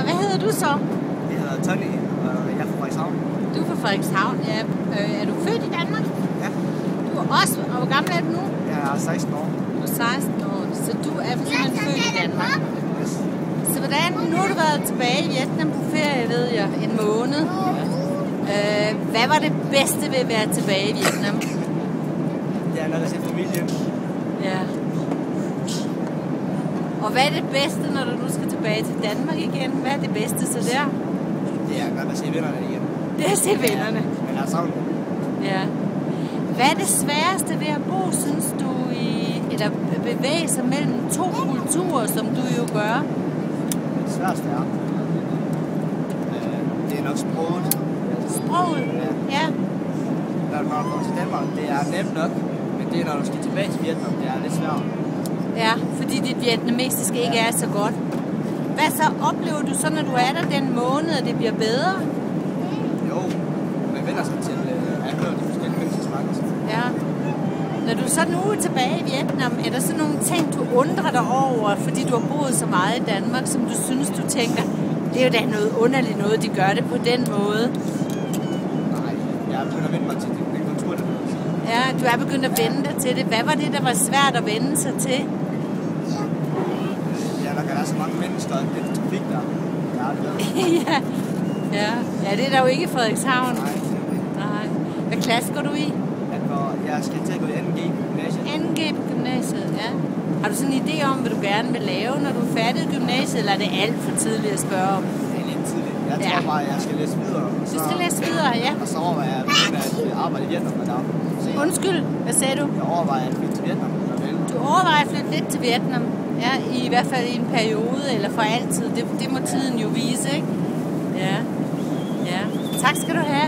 hvad hedder du så? Jeg hedder Tony, og jeg er fra Frederikshavn. Du er fra Frederikshavn, ja. Er du født i Danmark? Ja. Du er også, og hvor gammel er du nu? Jeg er 16 år. Du er 16 år, så du er simpelthen født i Danmark. Yes. Så hvordan, nu har du været tilbage i Vietnam på ferie, ved jeg, en måned. Hvad var det bedste ved at være tilbage i Vietnam? Det er nok at se familien. Ja. Og hvad er det bedste, når du nu skal tilbage til Danmark igen? Hvad er det bedste så der? Det er godt at se vennerne igen. Det er at se vennerne. Men jeg har savnet dem. Ja. Hvad er det sværeste ved at bo, synes du, eller bevæge sig mellem to kulturer, som du jo gør? Det sværeste er, det er nok sproget. Sproget? Ja. Når du kommer til Danmark, det er nemt nok, men det er, når du skal tilbage til Vietnam, det er lidt svært. Ja, fordi dit vietnamesiske ikke er så godt. Hvad så oplever du så, når du er der den måned, at det bliver bedre? Jo, man vender sig til at høre de forskellige mennesker snakker. Ja. Når du så nu er tilbage i Vietnam, er der så nogle ting, du undrer dig over, fordi du har boet så meget i Danmark, som du synes, du tænker, det er jo da noget underligt noget, de gør det på den måde? Nej, jeg er begyndt at vende mig til den kultur, der noget. Ja, du er begyndt at vende dig til det. Hvad var det, der var svært at vende sig til? Ja, der kan være så mange mennesker, og lidt trafik der. Ja, det er der jo ikke i Frederikshavn. Nej. Hvad klasse går du i? Jeg skal til at gå i 2G på gymnasiet. 2G på gymnasiet, ja. Har du sådan en idé om, hvad du gerne vil lave, når du er færdig i gymnasiet, eller er det alt for tidligt at spørge om? Det er lidt tidligt. Jeg tror bare, at jeg skal læse videre. Du skal læse videre, ja. Og så overvejer jeg at arbejde i Vietnam med dig. Undskyld, hvad sagde du? Jeg overvejer at flytte til Vietnam. Du overvejer at flytte lidt til Vietnam? Ja, i hvert fald i en periode, eller for altid. Det må tiden jo vise, ikke? Ja. Tak skal du have.